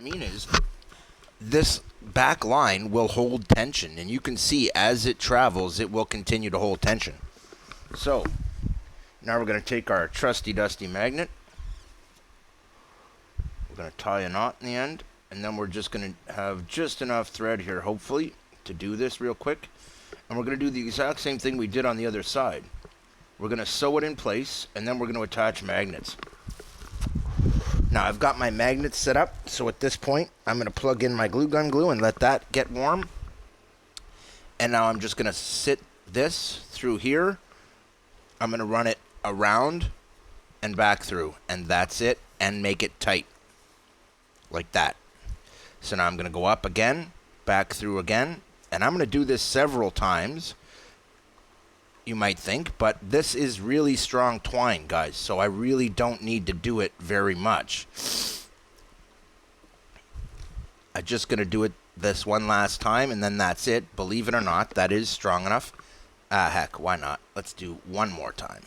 I mean is this back line will hold tension, and you can see as it travels, it will continue to hold tension. So now we're going to take our trusty dusty magnet. We're going to tie a knot in the end, and then we're just going to have just enough thread here, hopefully, to do this real quick. And we're going to do the exact same thing we did on the other side. We're going to sew it in place, and then we're going to attach magnets. Now I've got my magnets set up, so at this point I'm going to plug in my glue gun glue and let that get warm. And now I'm just going to sit this through here. I'm going to run it around and back through, and that's it, and make it tight like that. So now I'm going to go up again, back through again, and I'm going to do this several times, you might think, but this is really strong twine, guys, so I really don't need to do it very much. I'm just going to do it this one last time, and then that's it. Believe it or not, that is strong enough. Heck, why not? Let's do one more time.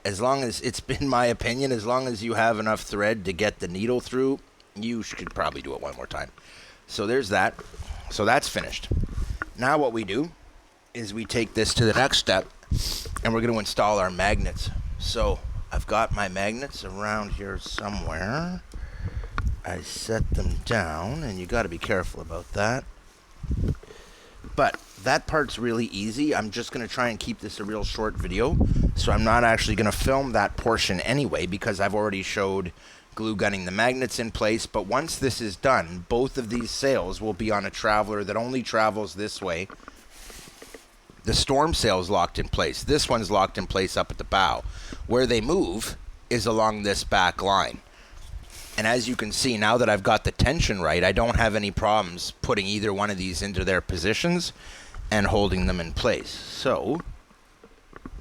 As long as, it's been my opinion, as long as you have enough thread to get the needle through, you should probably do it one more time. So there's that. So that's finished. Now what we do is we take this to the next step, and we're going to install our magnets. So I've got my magnets around here somewhere. I set them down, and you got to be careful about that. But that part's really easy. I'm just going to try and keep this a real short video, so I'm not actually going to film that portion anyway, because I've already showed glue gunning the magnets in place. But once this is done, both of these sails will be on a traveler that only travels this way. The storm sail is locked in place. This one's locked in place up at the bow. Where they move is along this back line. And as you can see, now that I've got the tension right, I don't have any problems putting either one of these into their positions and holding them in place. So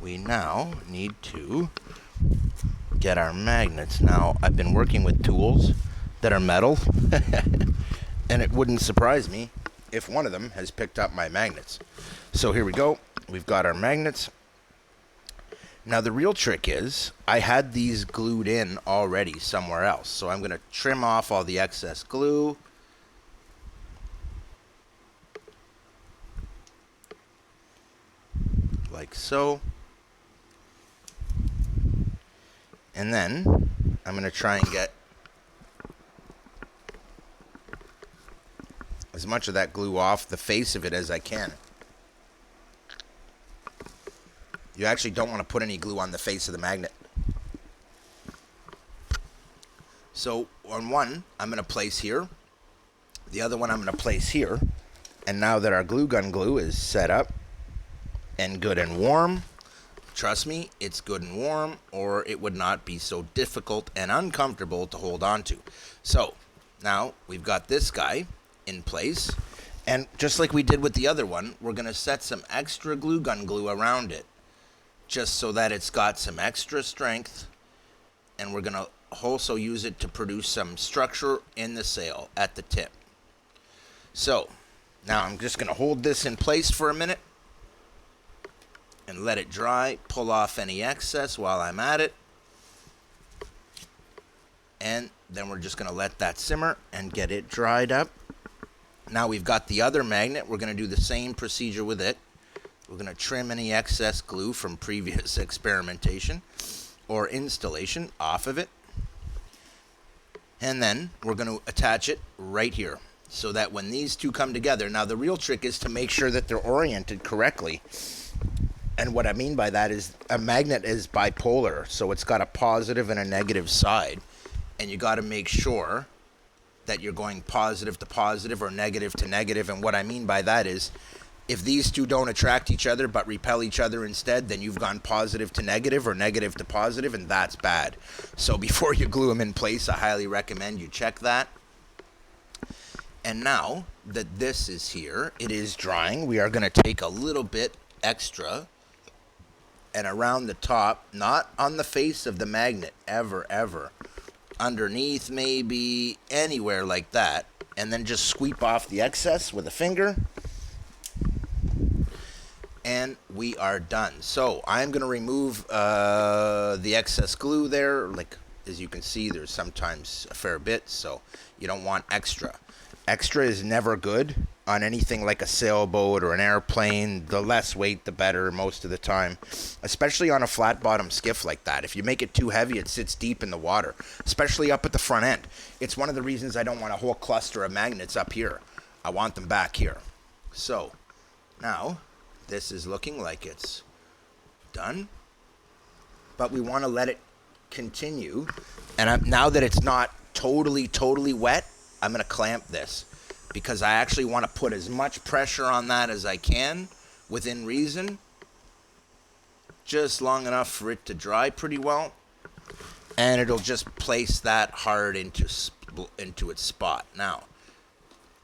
we now need to get our magnets. Now, I've been working with tools that are metal, and it wouldn't surprise me if one of them has picked up my magnets. So here we go. We've got our magnets. Now the real trick is, I had these glued in already somewhere else. So I'm going to trim off all the excess glue. Like so. And then I'm going to try and get as much of that glue off the face of it as I can. You actually don't want to put any glue on the face of the magnet. So on one, I'm going to place here. The other one I'm going to place here. And now that our glue gun glue is set up and good and warm, trust me, it's good and warm, or it would not be so difficult and uncomfortable to hold on to. So now we've got this guy in place. And just like we did with the other one, we're going to set some extra glue gun glue around it, just so that it's got some extra strength, and we're going to also use it to produce some structure in the sail at the tip. So now I'm just going to hold this in place for a minute and let it dry, pull off any excess while I'm at it, and then we're just going to let that simmer and get it dried up. Now we've got the other magnet. We're going to do the same procedure with it. We're going to trim any excess glue from previous experimentation or installation off of it. And then we're going to attach it right here, so that when these two come together, now the real trick is to make sure that they're oriented correctly. And what I mean by that is a magnet is bipolar, so it's got a positive and a negative side. And you got to make sure that you're going positive to positive or negative to negative. And what I mean by that is, if these two don't attract each other but repel each other instead, then you've gone positive to negative or negative to positive, and that's bad. So before you glue them in place, I highly recommend you check that. And now that this is here, it is drying, we are going to take a little bit extra and around the top, not on the face of the magnet, ever. Underneath, maybe, anywhere like that, and then just sweep off the excess with a finger. And we are done. So I'm going to remove the excess glue there. Like, as you can see, there's sometimes a fair bit. So You don't want extra. Extra is never good on anything like a sailboat or an airplane. The less weight, the better most of the time, especially on a flat bottom skiff like that. If you make it too heavy, it sits deep in the water, especially up at the front end. It's one of the reasons I don't want a whole cluster of magnets up here. I want them back here. So now this is looking like it's done, but we want to let it continue. And now that it's not totally wet, I'm going to clamp this because I actually want to put as much pressure on that as I can within reason, just long enough for it to dry pretty well, and it'll just place that hard into its spot. Now,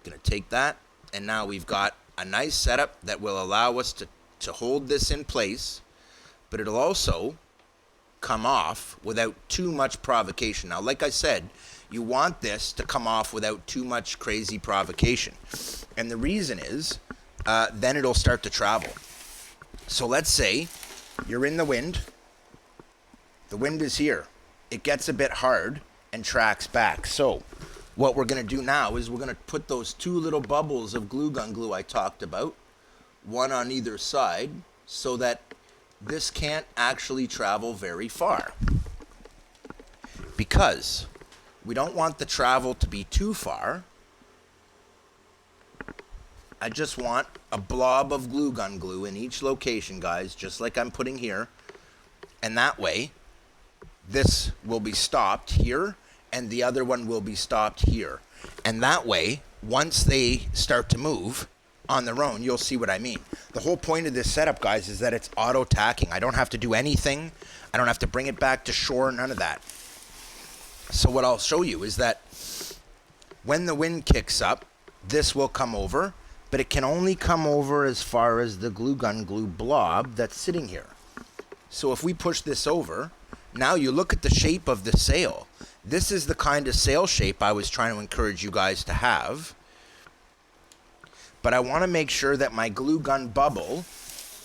I'm going to take that, and now we've got a nice setup that will allow us to hold this in place, but it'll also come off without too much provocation. Now, like I said, you want this to come off without too much crazy provocation. And the reason is, then it'll start to travel. So let's say you're in the wind. The wind is here. It gets a bit hard and tracks back. So what we're going to do now is we're going to put those two little bubbles of glue gun glue I talked about, one on either side, so that this can't actually travel very far. Because we don't want the travel to be too far. I just want a blob of glue gun glue in each location, guys, just like I'm putting here. And that way, this will be stopped here, and the other one will be stopped here. And that way, once they start to move on their own, you'll see what I mean. The whole point of this setup, guys, is that it's auto tacking. I don't have to do anything. I don't have to bring it back to shore, none of that. So what I'll show you is that when the wind kicks up, this will come over, but it can only come over as far as the glue gun glue blob that's sitting here. So if we push this over, now you look at the shape of the sail. This is the kind of sail shape I was trying to encourage you guys to have. But I want to make sure that my glue gun bubble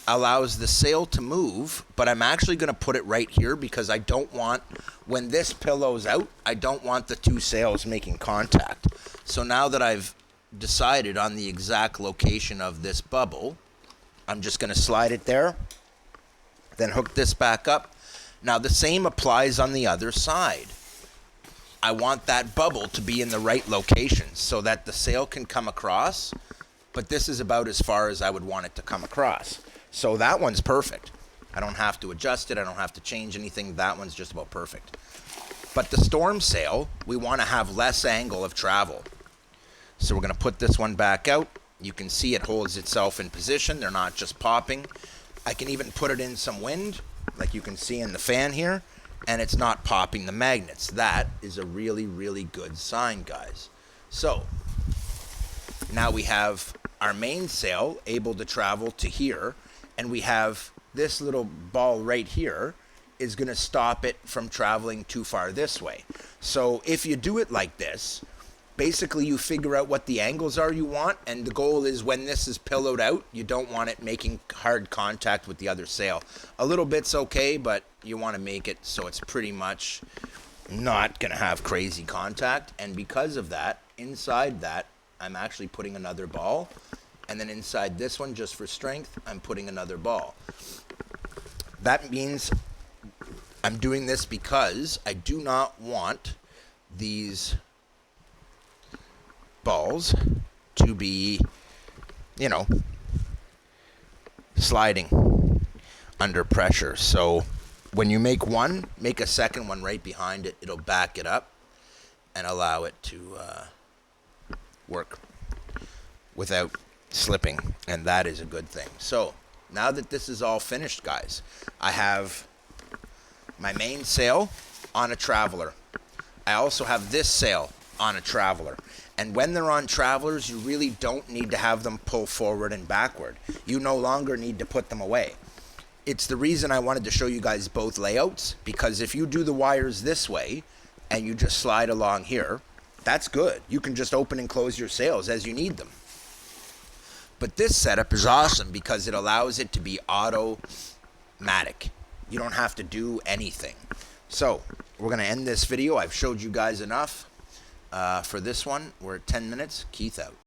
allows the sail to move, but I'm actually going to put it right here because I don't want, when this pillows out, I don't want the two sails making contact. So now that I've decided on the exact location of this bubble, I'm just going to slide it there, then hook this back up. Now the same applies on the other side. I want that bubble to be in the right location so that the sail can come across, but this is about as far as I would want it to come across. So that one's perfect. I don't have to adjust it. I don't have to change anything. That one's just about perfect. But the storm sail, we want to have less angle of travel. So we're going to put this one back out. You can see it holds itself in position. They're not just popping. I can even put it in some wind, like you can see in the fan here, and it's not popping the magnets. That is a really good sign, guys. So now we have our main sail able to travel to here, and we have this little ball right here is going to stop it from traveling too far this way. So if you do it like this, basically you figure out what the angles are you want, and the goal is when this is pillowed out, you don't want it making hard contact with the other sail. A little bit's okay, but you want to make it so it's pretty much not going to have crazy contact. And because of that, inside that, I'm actually putting another ball. And then inside this one, just for strength, I'm putting another ball. That means I'm doing this because I do not want these balls to be, sliding under pressure. So when you make one, make a second one right behind it. It'll back it up and allow it to work without slipping, and that is a good thing. So now that this is all finished, guys, I have my main sail on a traveler. I also have this sail on a traveler. And when they're on travelers, you really don't need to have them pull forward and backward. You no longer need to put them away. It's the reason I wanted to show you guys both layouts, because if you do the wires this way and you just slide along here, that's good. You can just open and close your sails as you need them. But this setup is awesome because it allows it to be automatic. You don't have to do anything. So we're going to end this video. I've showed you guys enough. For this one, we're at 10 minutes. Keith out.